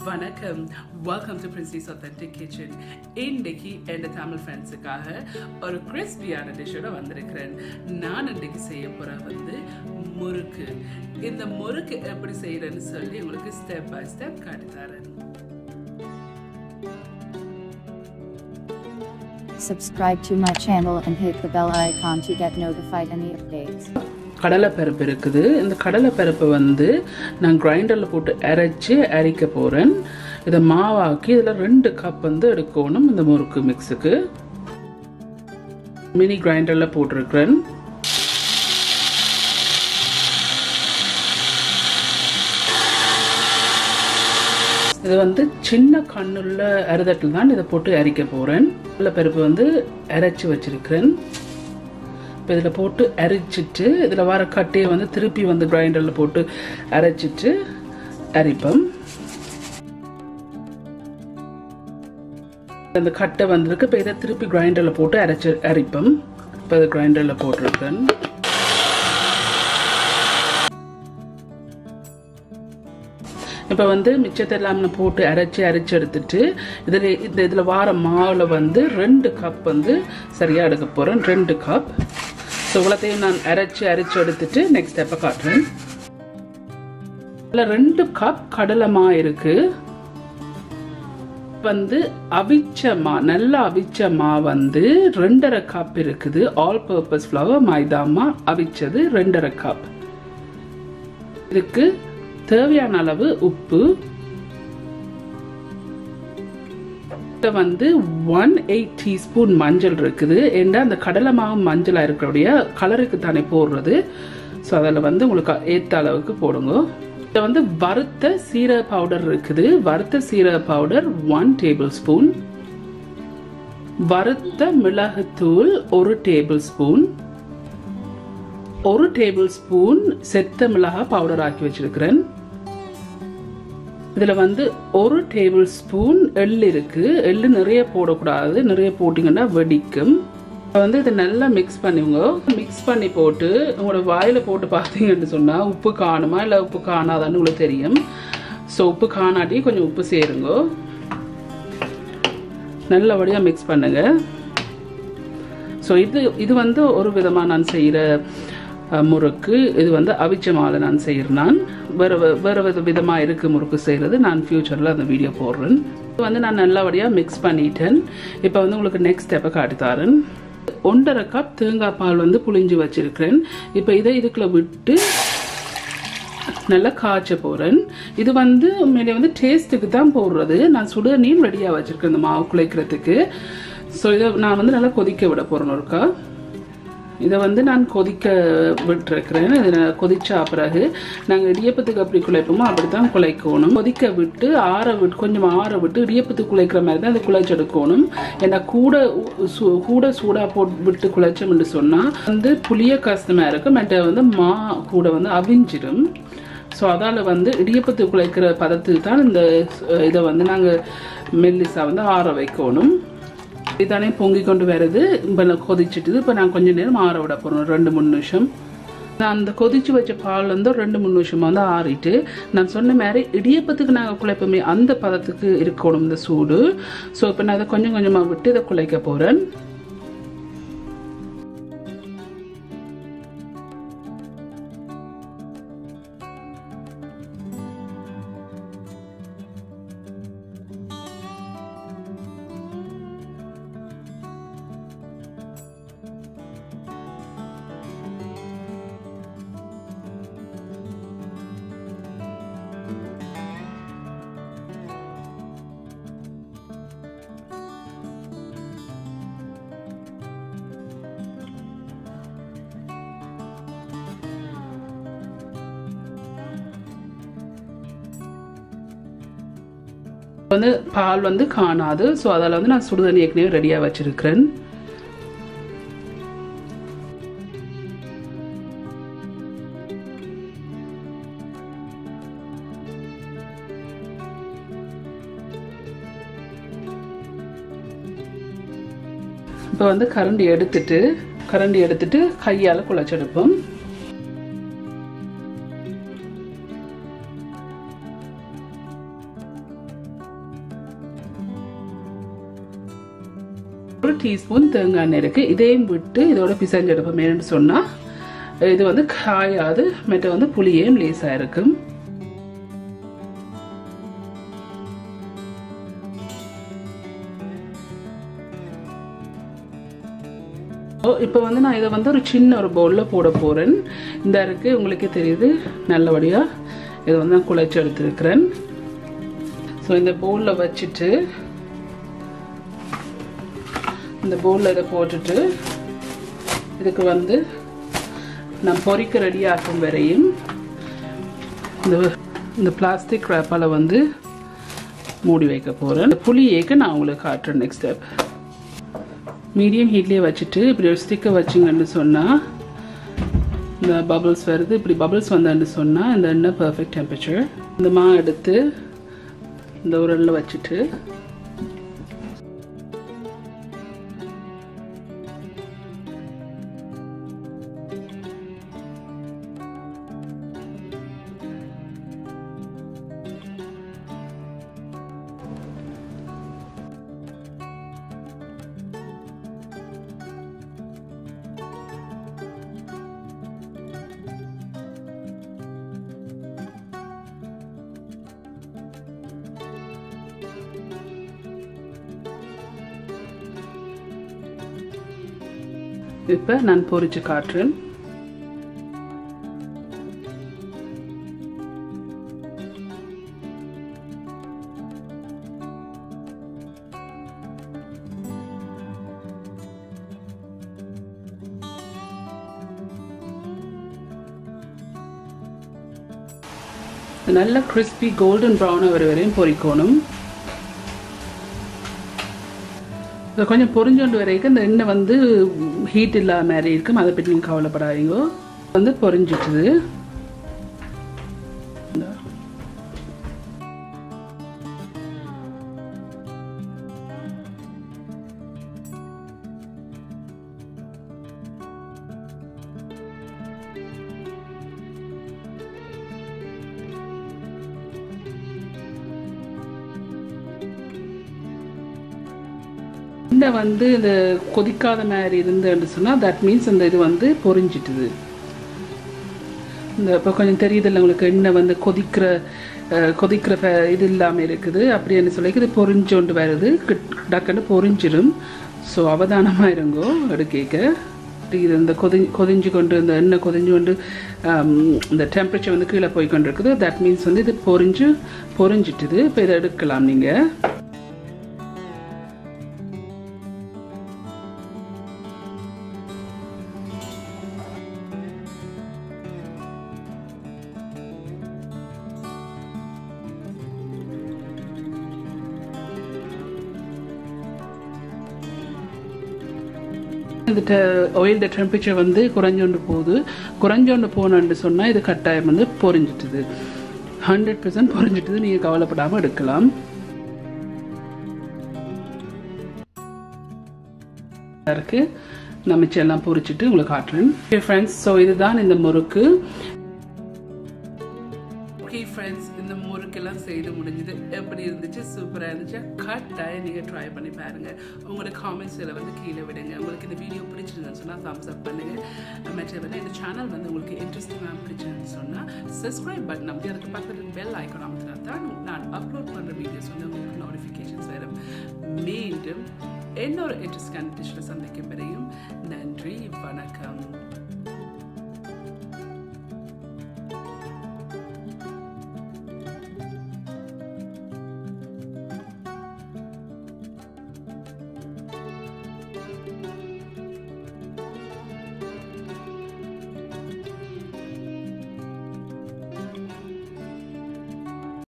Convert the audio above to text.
Vanakkam, welcome to Princy's Authentic Kitchen. Indiki and Tamil friends ஒரு கிறிஸ்பியான டிஷ்ஷோட வந்திருக்கிறேன். நான் இன்னைக்கு செய்ய போற வந்து முறுக்கு. இந்த முறுக்கு எப்படி செய்யறேன்னு சொல்லி உங்களுக்கு ஸ்டெப் பை ஸ்டெப் காட்டி தரேன். Subscribe to my channel and hit the bell icon to get notified any updates. கடலை பருப்பு இருக்குது. இந்த கடலை பருப்பை வந்து நான் கிரைண்டரில் போட்டு அரைக்க போகிறேன். இதை மாவாக்கி இதில் 2 கப் வந்து எடுக்கணும். இந்த முறுக்கு மிக்ஸுக்கு மினி கிரைண்டரில் போட்டிருக்கிறேன். இது வந்து சின்ன கண்ணுள்ள அரைதட்டில் தான் இதை போட்டு அரைக்க போகிறேன். கடலை பருப்பு வந்து அரைச்சி வச்சிருக்கிறேன். இப்போ இதில் போட்டு அரைச்சிட்டு இதில் வர கட்டையை வந்து திருப்பி வந்து கிரைண்டரில் போட்டு அரைச்சிட்டு அரைப்போம். அந்த கட்டை வந்திருக்கு. இப்போ இதை திருப்பி கிரைண்டரில் போட்டு அரைப்போம். இப்போ இதை கிரைண்டரில் போட்டிருக்கேன். இப்போ வந்து மிச்சத்தை எல்லாம் போட்டு அரைச்சி எடுத்துட்டு இதில் வார மாவில் வந்து 2 கப் வந்து சரியாக எடுக்க போகிறேன். 2 கப். ஸோ இவ்வளோத்தையும் நான் அரைச்சி எடுத்துட்டு நெக்ஸ்ட் ஸ்டெப்பை காட்டுறேன். இதில் 2 கப் கடலை மா இருக்கு. வந்து நல்லா அவிச்ச மா வந்து 2.5 கப் இருக்குது. ஆல் பர்பஸ் ஃப்ளவர் மைதா மா அவிச்சது 2.5 கப். இதுக்கு தேவையான அளவு உப்பு. வந்து 1/8 டீஸ்பூன் மஞ்சள் இருக்குது. ஏன்னா அந்த கடலை மாவு மஞ்சளாக இருக்கிறடைய கலருக்கு தானே போடுறது. ஸோ அதில் வந்து உங்களுக்கு ஏற்ற அளவுக்கு போடுங்க. இதில் வந்து வறுத்த சீரக பவுடர் இருக்குது. வறுத்த சீரக பவுடர் 1 டேபிள் ஸ்பூன். வறுத்த மிளகுத்தூள் 1 டேபிள் ஸ்பூன். 1 டேபிள் ஸ்பூன் செத்த மிளகா பவுடர் ஆக்கி வச்சிருக்கிறேன். இதில் வந்து 1 டேபிள் ஸ்பூன் எள்ளு இருக்கு. எள்ளு நிறைய போடக்கூடாது. நிறைய போட்டிங்கன்னா வெடிக்கும். வந்து இதை நல்லா மிக்ஸ் பண்ணிங்க. மிக்ஸ் பண்ணி போட்டு உங்களோட வாயில் போட்டு பார்த்தீங்கன்னு சொன்னால் உப்பு காணுமா இல்லை உப்பு காணாதான்னு உங்களுக்கு தெரியும். ஸோ உப்பு காணாட்டி கொஞ்சம் உப்பு சேருங்க. நல்லபடியாக மிக்ஸ் பண்ணுங்க. ஸோ இது வந்து ஒரு விதமாக நான் செய்கிற முறுக்கு. இது வந்து அவிச்ச மாலை நான் செய்கிறேன். நான் வேறு விதமாக இருக்குது முறுக்கு செய்கிறது. நான் ஃப்யூச்சரில் அந்த வீடியோ போடுறேன். இது வந்து நான் நல்லபடியாக மிக்ஸ் பண்ணிட்டேன். இப்போ வந்து உங்களுக்கு நெக்ஸ்ட் ஸ்டெப்பை காட்டித்தாரேன். 1.5 கப் தேங்காய் பால் வந்து புளிஞ்சு வச்சிருக்கிறேன். இப்போ இதை இதுக்குள்ள விட்டு நல்லா காய்ச்ச போகிறேன். இது வந்து உண்மையிலே வந்து டேஸ்ட்டுக்கு தான் போடுறது. நான் சுடு நீர் ரெடியாக வச்சுருக்கேன் இந்த மாவு குழைக்கிறதுக்கு. ஸோ இதை நான் வந்து நல்லா கொதிக்க விட போகிறேன் ஒருக்கா. இதை வந்து நான் கொதிக்க விட்டுருக்கிறேன். இது கொதிச்சா பிறகு நாங்கள் இடியப்பத்துக்கு அப்படி குழைப்போமோ அப்படி தான் குழைக்கணும். கொதிக்க விட்டு கொஞ்சம் ஆற விட்டு இடியப்பத்துக்கு குழைக்கிற மாதிரி தான் அதை குழைச்செடுக்கணும். ஏன்னா கூட சூடாக போட்டு விட்டு குழைச்சோம்னு சொன்னால் வந்து புளிய கஷ்டமாக இருக்கும். மற்ற வந்து மா கூட வந்து அவிஞ்சிடும். ஸோ அதால் வந்து இடியப்பத்துக்கு குழைக்கிற பதத்துக்கு தான் இதை வந்து நாங்கள் மெல்லிசா வந்து ஆற வைக்கணும். இதானே பொங்கி கொண்டு வருது. இப்போ கொதிச்சுட்டு இப்போ நான் கொஞ்சம் நேரம் ஆற விட போகிறோம். 2-3 நிமிஷம். நான் அந்த கொதிச்சு வச்ச பால் வந்து 2-3 நிமிஷமாக வந்து ஆறிட்டு நான் சொன்ன மாதிரி இடியப்பத்துக்கு நாங்கள் குழைப்போமே அந்த பதத்துக்கு இருக்கணும் இந்த சூடு. ஸோ இப்போ நான் அதை கொஞ்சம் கொஞ்சமாக விட்டு இதை குழைக்க போகிறேன். வந்து பால் வந்து காணாது. ஸோ அதில் வந்து நான் சுடுதண்ணி ஏற்கனவே ரெடியாக வச்சிருக்கிறேன். இப்போ வந்து கரண்டி எடுத்துட்டு கையால் குழைச்செடுப்போம். 1 டீஸ்பூன் தேங்காய் எண்ணெய் இருக்குது. இதையும் விட்டு இதோட பிசைஞ்சு எடுப்போமேன்னு சொன்னால் இது வந்து காயாது, மற்ற வந்து புளியும் லேசாக இருக்கும். இப்போ வந்து நான் இதை வந்து ஒரு சின்ன ஒரு பவுலில் போட போகிறேன். இந்த இருக்குது உங்களுக்கே தெரியுது நல்லபடியாக இதை வந்து நான் குழைச்சி எடுத்துருக்கிறேன். ஸோ இந்த பவுலில் வச்சுட்டு இந்த பவுலில் இதை போட்டுட்டு இதுக்கு வந்து நான் பொரிக்க ரெடியாகும் வரையும் இந்த பிளாஸ்டிக் ரேப்பால் வந்து மூடி வைக்க போகிறேன். இந்த புளியேக்க நான் உங்களுக்கு காட்டுறேன். நெக்ஸ்ட் ஸ்டெப் மீடியம் ஹீட்லேயே வச்சுட்டு இப்படி ஒரு ஸ்டிக்கை வச்சிங்கன்னு சொன்னால் இந்த பபிள்ஸ் வருது. இப்படி பபிள்ஸ் வந்தேன்னு சொன்னால் இந்த எண்ணெய் பர்ஃபெக்ட் டெம்பரேச்சர். இந்த மா எடுத்து இந்த உரலில் வச்சுட்டு இப்போ நான் பொரிச்சு காட்டுறேன். நல்ல கிறிஸ்பி கோல்டன் ப்ரௌன் வர வரையும் பொரிக்கணும். கொஞ்சம் பொரிஞ்சோண்டு வரைக்கும் இந்த எண்ணெய் வந்து ஹீட் இல்லாத மாதிரி இருக்கும். அதை பற்றி நீங்கள் கவலைப்படாதீங்க. வந்து பொரிஞ்சிட்டுது. இந்த வந்து இந்த கொதிக்காத மாதிரி இருந்துன்னு சொன்னால் தட் மீன்ஸ் இந்த இது வந்து பொரிஞ்சிட்டுது. இந்த இப்போ கொஞ்சம் தெரியுதில்ல உங்களுக்கு, எண்ணெய் வந்து கொதிக்கிற இது இல்லாமல் இருக்குது அப்படின்னு சொல்லி இது பொரிஞ்சோண்டு வருது. டக்குன்னு பொரிஞ்சிடும். ஸோ அவதானமாக இருங்கோ எடுக்க. இது இந்த கொதிஞ்சு கொண்டு இந்த எண்ணெய் கொதிஞ்சு கொண்டு இந்த டெம்பரேச்சர் வந்து கீழே போய் கொண்டு இருக்குது. தட் மீன்ஸ் வந்து இது பொரிஞ்சிட்டுது. இப்போ இதை எடுக்கலாம் நீங்கள். இந்த ஆயிலோட டெம்பரேச்சர் வந்து குறைஞ்சோண்டு போனோன்னு சொன்னால் இது கட்டாயம் வந்து பொரிஞ்சிட்டுது. 100% பொரிஞ்சிட்டுது. நீங்கள் கவலைப்படாமல் எடுக்கலாம். இருக்கு நான் மிச்சம் எல்லாம் பொரிச்சிட்டு உங்களுக்கு காட்டுறேன். ஓகே ஃப்ரெண்ட்ஸ், ஸோ இதுதான் இந்த முறுக்கு. ஓகே ஃப்ரெண்ட்ஸ், இந்த முறுக்கெல்லாம் செய்து முடிஞ்சது. எப்படி இருந்துச்சு? சூப்பராக இருந்துச்சு. கட்டாயம் நீங்கள் ட்ரை பண்ணி பாருங்கள். உங்களோட காமெண்ட்ஸில் வந்து கீழே விடுங்க. உங்களுக்கு இந்த வீடியோ பிடிச்சிருந்துன்னு சொன்னால் தம்ஸ் அப் பண்ணுங்கள். மற்றபடி இந்த சேனல் வந்து உங்களுக்கு இன்ட்ரெஸ்டிங்காக பிடிச்சிருந்துன்னு சொன்னால் சப்ஸ்கிரைப் பட்டன் அப்படி அதுக்கு பக்கத்தில் பெல் ஐக்கான் அமைத்தினா தான் நான் அப்லோட் பண்ணுற வீடியோஸ் வந்து உங்களுக்கு நோட்டிஃபிகேஷன்ஸ் வரும். மீண்டும் இன்னொரு இன்ட்ரெஸ்டிங்கான டிஷ்ஷில் சந்திக்கும் வரையும் நன்றி, வணக்கம்.